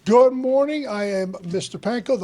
Good morning. I am Mr. Panko,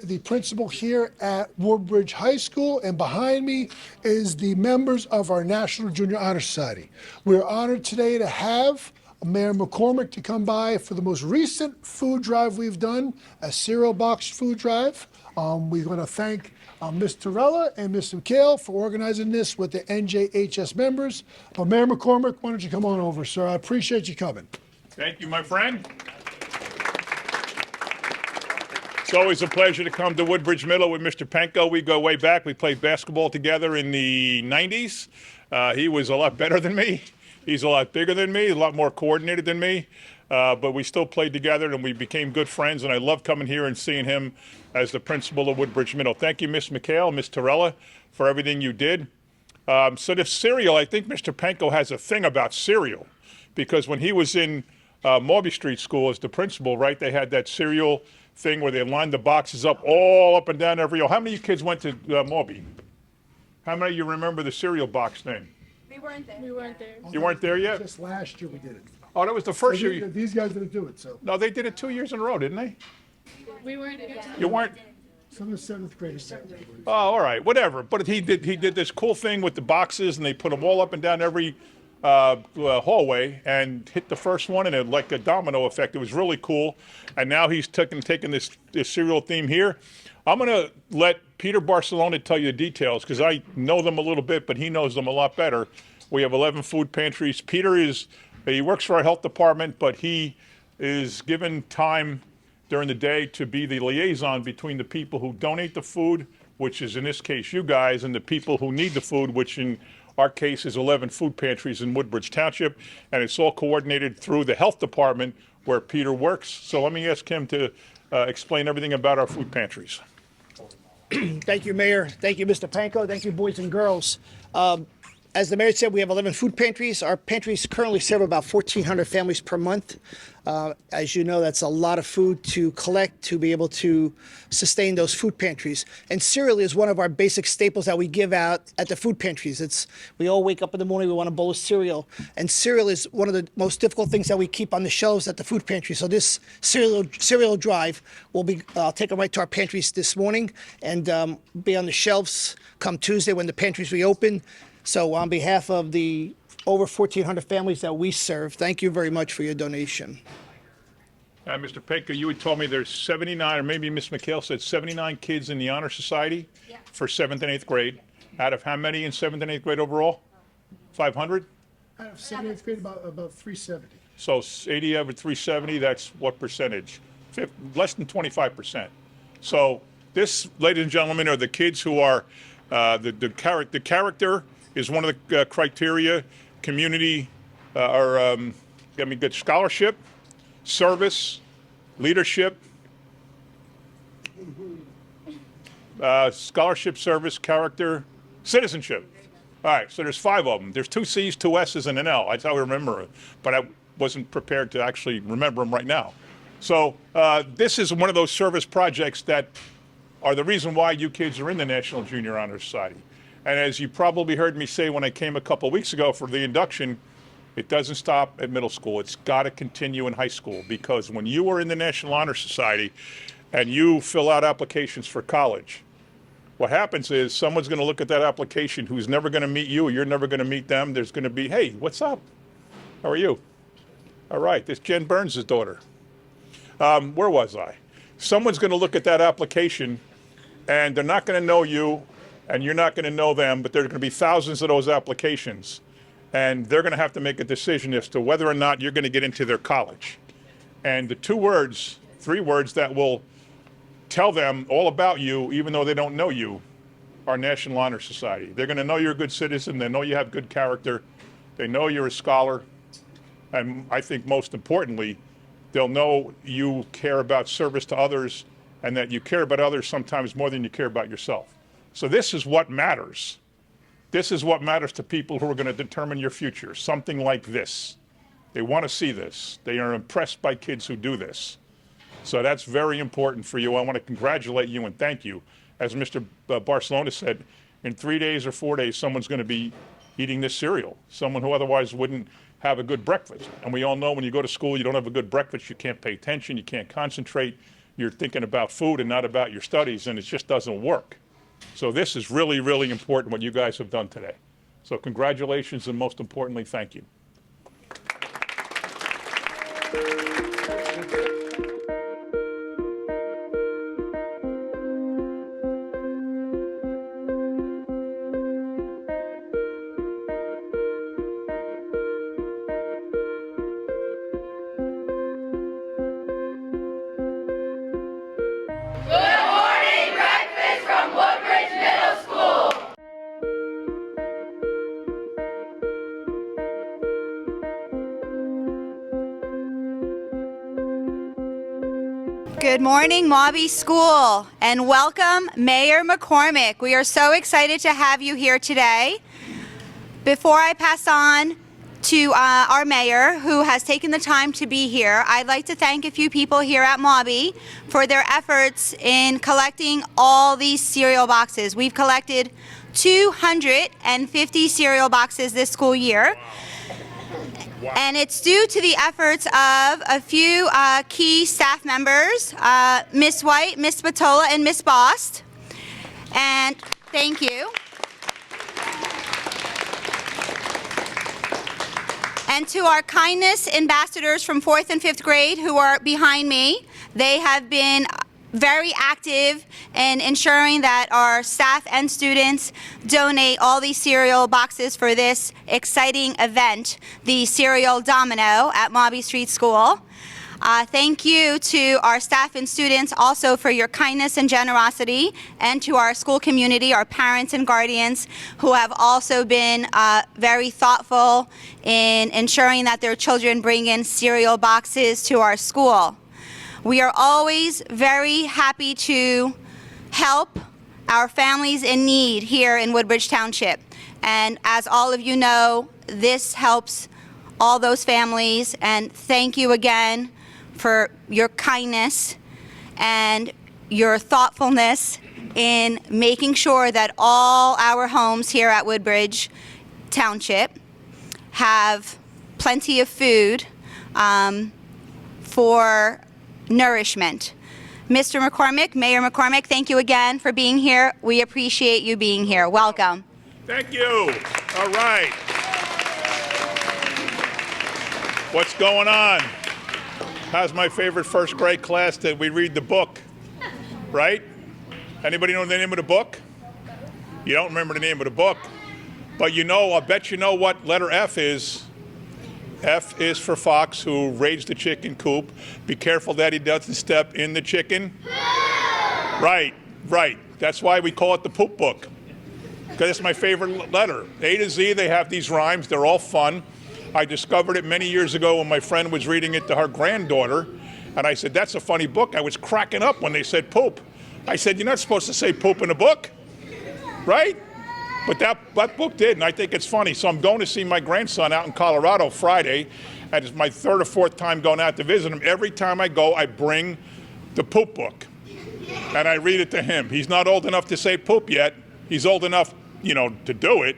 the principal here at Woodbridge High School, and behind me is the members of our National Junior Honor Society. We're honored today to have Mayor McCormick to come by for the most recent food drive we've done, a cereal box food drive. We want to thank Ms. Torella and Ms. McHale for organizing this with the NJHS members. But Mayor McCormick, why don't you come on over, sir? I appreciate you coming. Thank you, my friend. It's always a pleasure to come to Woodbridge Middle with Mr. Panko. We go way back. We played basketball together in the 90s. He was a lot better than me. He's a lot bigger than me, a lot more coordinated than me. But we still played together, and we became good friends. And I love coming here and seeing him as the principal of Woodbridge Middle. Thank you, Miss McHale, Miss Torella, for everything you did. So the cereal, I think Mr. Panko has a thing about cereal, because when he was in Mawbey Street School as the principal, right, they had that cereal thing where they lined the boxes up all up and down every aisle. How many of you kids went to Mawbey? How many of you remember the cereal box thing? We weren't there. You weren't there yet? Just last year we did it. Oh, that was the first year. These guys didn't do it, so. No, they did it 2 years in a row, didn't they? We weren't there. You weren't? Some of the seventh graders did it. Oh, all right, whatever. But he did this cool thing with the boxes, and they put them all up and down every hallway, and hit the first one, and it like a domino effect. It was really cool. And now he's taking this cereal theme here. I'm going to let Peter Barcelona tell you the details, because I know them a little bit, but he knows them a lot better. We have 11 food pantries. Peter he works for our health department, but he is given time during the day to be the liaison between the people who donate the food, which is in this case you guys, and the people who need the food, which in our case is 11 food pantries in Woodbridge Township, and it's all coordinated through the health department where Peter works. So let me ask him to explain everything about our food pantries. Thank you, Mayor. Thank you, Mr. Panko. Thank you, boys and girls. As the mayor said, we have 11 food pantries. Our pantries currently serve about 1,400 families per month. As you know, that's a lot of food to collect to be able to sustain those food pantries. And cereal is one of our basic staples that we give out at the food pantries. We all wake up in the morning, we want a bowl of cereal. And cereal is one of the most difficult things that we keep on the shelves at the food pantry. So this cereal drive will be taken right to our pantries this morning and be on the shelves come Tuesday when the pantries reopen. So on behalf of the over 1,400 families that we serve, thank you very much for your donation. Mr. Panko, you had told me there's 79, or maybe Miss McHale said 79 kids in the Honor Society for 7th and 8th grade. Out of how many in 7th and 8th grade overall? 500? Out of 7th, 8th grade, about 370. So 80 over 370, that's what percentage? Less than 25%. So this, ladies and gentlemen, are the kids who are the character is one of the criteria. Community good scholarship, service, leadership, scholarship, service, character, citizenship. All right, so there's 5 of them. There's 2 C's, 2 S's, and an L. That's how I remember it, but I wasn't prepared to actually remember them right now. So this is one of those service projects that are the reason why you kids are in the National Junior Honor Society. And as you probably heard me say when I came a couple weeks ago for the induction, it doesn't stop at middle school. It's got to continue in high school, because when you are in the National Honor Society and you fill out applications for college, what happens is someone's going to look at that application who's never going to meet you, you're never going to meet them. There's going to be, hey, what's up? How are you? All right, this is Jen Burns' daughter. Where was I? Someone's going to look at that application, and they're not going to know you, and you're not going to know them, but there are going to be thousands of those applications. And they're going to have to make a decision as to whether or not you're going to get into their college. And the 3 words that will tell them all about you, even though they don't know you, are National Honor Society. They're going to know you're a good citizen. They know you have good character. They know you're a scholar. And I think most importantly, they'll know you care about service to others, and that you care about others sometimes more than you care about yourself. So this is what matters. This is what matters to people who are going to determine your future. Something like this. They want to see this. They are impressed by kids who do this. So that's very important for you. I want to congratulate you and thank you. As Mr. Barcelona said, in 3 days or 4 days, someone's going to be eating this cereal. Someone who otherwise wouldn't have a good breakfast. And we all know when you go to school, you don't have a good breakfast, you can't pay attention, you can't concentrate, you're thinking about food and not about your studies, and it just doesn't work. So this is really, really important what you guys have done today. So congratulations, and most importantly, thank you. Good morning, Mawbey School, and welcome, Mayor McCormick. We are so excited to have you here today. Before I pass on to our mayor, who has taken the time to be here, I'd like to thank a few people here at Mawbey for their efforts in collecting all these cereal boxes. We've collected 250 cereal boxes this school year. Wow. And it's due to the efforts of a few key staff members, Miss White, Miss Spatola, and Miss Bost. And thank you. And to our kindness ambassadors from 4th and 5th grade who are behind me, they have been very active in ensuring that our staff and students donate all these cereal boxes for this exciting event, the Cereal Domino at Mawbey Street School. Thank you to our staff and students also for your kindness and generosity, and to our school community, our parents and guardians, who have also been very thoughtful in ensuring that their children bring in cereal boxes to our school. We are always very happy to help our families in need here in Woodbridge Township. And as all of you know, this helps all those families. And thank you again for your kindness and your thoughtfulness in making sure that all our homes here at Woodbridge Township have plenty of food for nourishment. Mr. McCormick, Mayor McCormick, thank you again for being here. We appreciate you being here. Welcome. Thank you. All right. What's going on? How's my favorite first grade class that we read the book, right? Anybody know the name of the book? You don't remember the name of the book, but you know, I'll bet you know what letter F is. F is for Fox, who raised the chicken coop. Be careful that he doesn't step in the chicken. Right, right. That's why we call it the poop book, because it's my favorite letter. A to Z, they have these rhymes. They're all fun. I discovered it many years ago when my friend was reading it to her granddaughter, and I said, that's a funny book. I was cracking up when they said poop. I said, you're not supposed to say poop in a book, right? But that book did, and I think it's funny. So I'm going to see my grandson out in Colorado Friday, and it's my 3rd or 4th time going out to visit him. Every time I go, I bring the poop book, and I read it to him. He's not old enough to say poop yet. He's old enough, you know, to do it,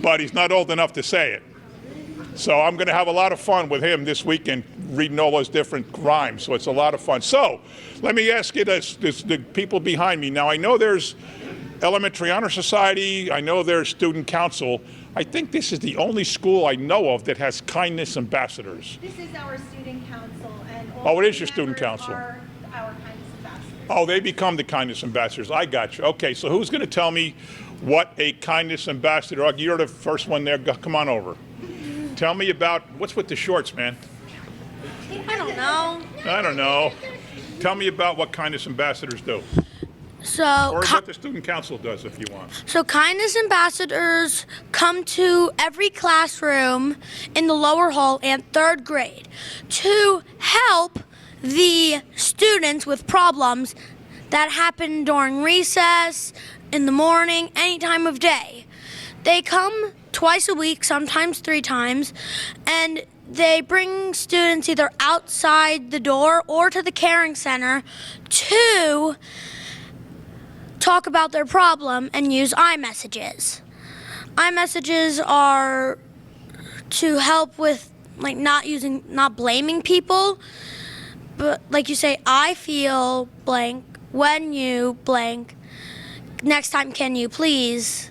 but he's not old enough to say it. So I'm going to have a lot of fun with him this weekend, reading all those different rhymes. So it's a lot of fun. So let me ask you this, the people behind me. Now, I know there's Elementary Honor Society. I know there's Student Council. I think this is the only school I know of that has kindness ambassadors. This is our student council, and Oh, it is your student council. Are our kindness ambassadors. Oh, they become the kindness ambassadors. I got you. Okay, so who's going to tell me what a kindness ambassador? You're the first one there. Come on over. Tell me about what's with the shorts, man. I don't know. I don't know. Tell me about what kindness ambassadors do. Or what the student council does, if you want. So kindness ambassadors come to every classroom in the lower hall and 3rd grade to help the students with problems that happen during recess, in the morning, any time of day. They come twice a week, sometimes 3 times, and they bring students either outside the door or to the caring center to talk about their problem and use iMessages. iMessages are to help with like not blaming people, but like you say, I feel blank when you blank. Next time, can you please?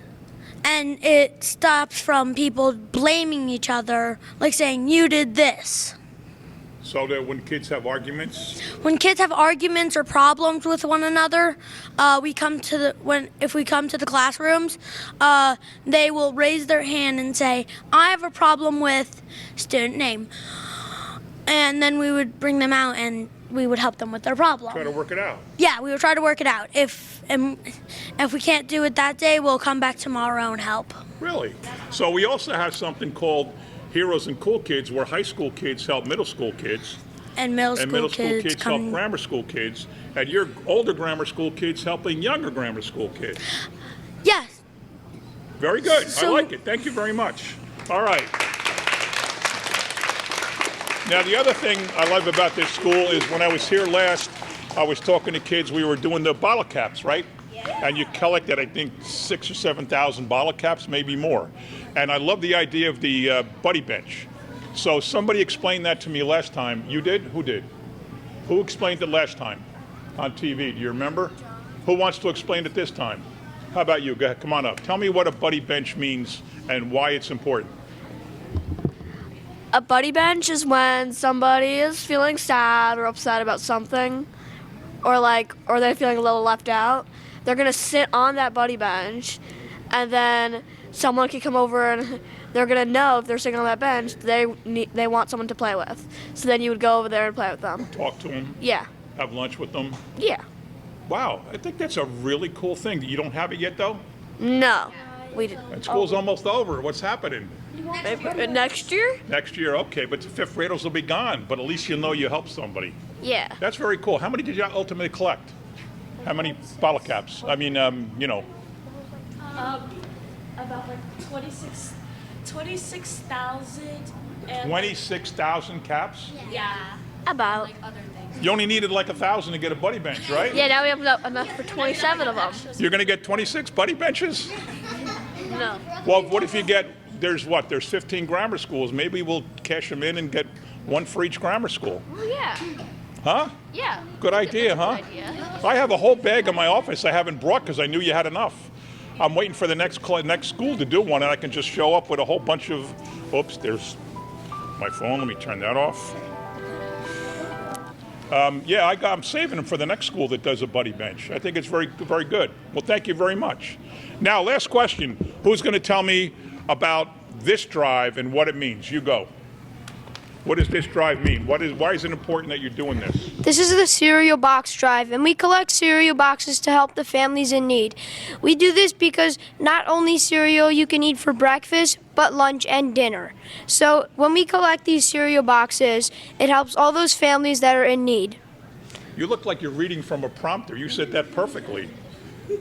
And it stops from people blaming each other, like saying you did this. So that when kids have arguments, When kids have arguments or problems with one another, if we come to the classrooms, they will raise their hand and say, "I have a problem with student name," and then we would bring them out and we would help them with their problem. try to work it out. Yeah, we would try to work it out. If we can't do it that day, we'll come back tomorrow and help. Really? So we also have something called Heroes and Cool Kids, where high school kids help middle school kids, And middle and school middle school kids help come. grammar school kids, and your older grammar school kids helping younger grammar school kids. Yes. Very good. I So- like it. Thank you very much. All right. Now, the other thing I love about this school is when I was here last, I was talking to kids, we were doing the bottle caps, right? And you collected, I think, 6,000 or 7,000 bottle caps, maybe more. And I love the idea of the buddy bench. So somebody explained that to me last time. You did? Who did? Who explained it last time on TV? Do you remember? Who wants to explain it this time? How about you? Go ahead, come on up. Tell me what a buddy bench means and why it's important. A buddy bench is when somebody is feeling sad or upset about something, or they're feeling a little left out. They're gonna sit on that buddy bench, and then someone can come over and they're gonna know if they're sitting on that bench they want someone to play with. So then you would go over there and play with them. Talk to them, Yeah, have lunch with them. yeah. Wow, I think that's a really cool thing. You don't have it yet, though? No, we did. And school's almost over. What's happening? Next year? Next year, okay, but the fifth graders will be gone, but at least you know you helped somebody. Yeah. That's very cool. How many did you ultimately collect? How many bottle caps? I mean, About like 26,000 and 26,000 caps? yeah, About. like other things. You only needed like 1,000 to get a buddy bench, right? Yeah, now we have enough for 27 of them. You're going to get 26 buddy benches? No. Well, what if you get, there's 15 grammar schools. Maybe we'll cash them in and get one for each grammar school. Well, yeah. Huh? Yeah. Good idea, huh? Good idea. I have a whole bag in my office I haven't brought because I knew you had enough. I'm waiting for the next school to do one, and I can just show up with a whole bunch of. Oops, there's my phone. Let me turn that off. I'm saving them for the next school that does a buddy bench. I think it's very, very good. Well, thank you very much. Now, last question. Who's going to tell me about this drive and what it means? You go. What does this drive mean? Why is it important that you're doing this? This is the cereal box drive, and we collect cereal boxes to help the families in need. We do this because not only cereal you can eat for breakfast, but lunch and dinner. So when we collect these cereal boxes, it helps all those families that are in need. You look like you're reading from a prompter. You said that perfectly.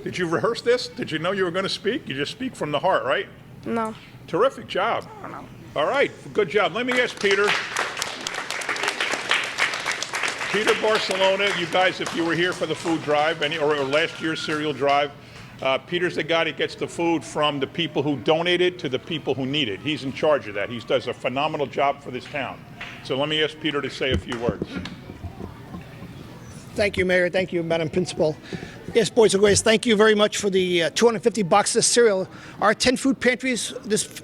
Did you rehearse this? Did you know you were going to speak? You just speak from the heart, right? No. Terrific job. All right, good job. Let me ask Peter. Peter Barcelona, you guys, if you were here for the food drive or last year's cereal drive, Peter's the guy that gets the food from the people who donate it to the people who need it. He's in charge of that. He does a phenomenal job for this town. So let me ask Peter to say a few words. Thank you, Mayor. Thank you, Madam Principal. Yes, boys and girls, thank you very much for the 250 boxes of cereal. Our 10 food pantries,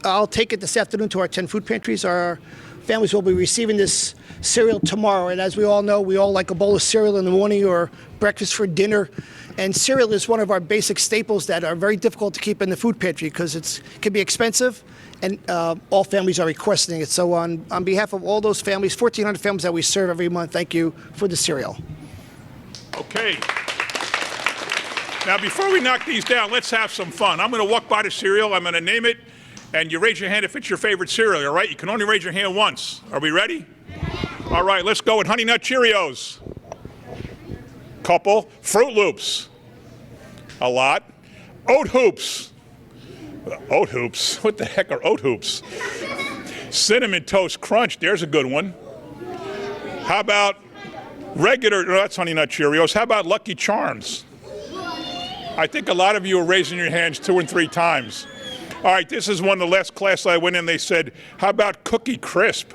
I'll take it this afternoon to our 10 food pantries. Our families will be receiving this cereal tomorrow. And as we all know, we all like a bowl of cereal in the morning or breakfast for dinner. And cereal is one of our basic staples that are very difficult to keep in the food pantry because it can be expensive, and all families are requesting it. So on behalf of all those families, 1,400 families that we serve every month, thank you for the cereal. Okay. Now, before we knock these down, let's have some fun. I'm going to walk by the cereal. I'm going to name it, and you raise your hand if it's your favorite cereal, all right? You can only raise your hand once. Are we ready? All right, let's go with Honey Nut Cheerios. Couple. Fruit Loops. A lot. Oat Hoops. Oat Hoops? What the heck are Oat Hoops? Cinnamon Toast Crunch. There's a good one. How about regular, no, that's Honey Nut Cheerios. How about Lucky Charms? I think a lot of you are raising your hands 2 and 3 times. All right, this is one of the last classes I went in. They said, how about Cookie Crisp?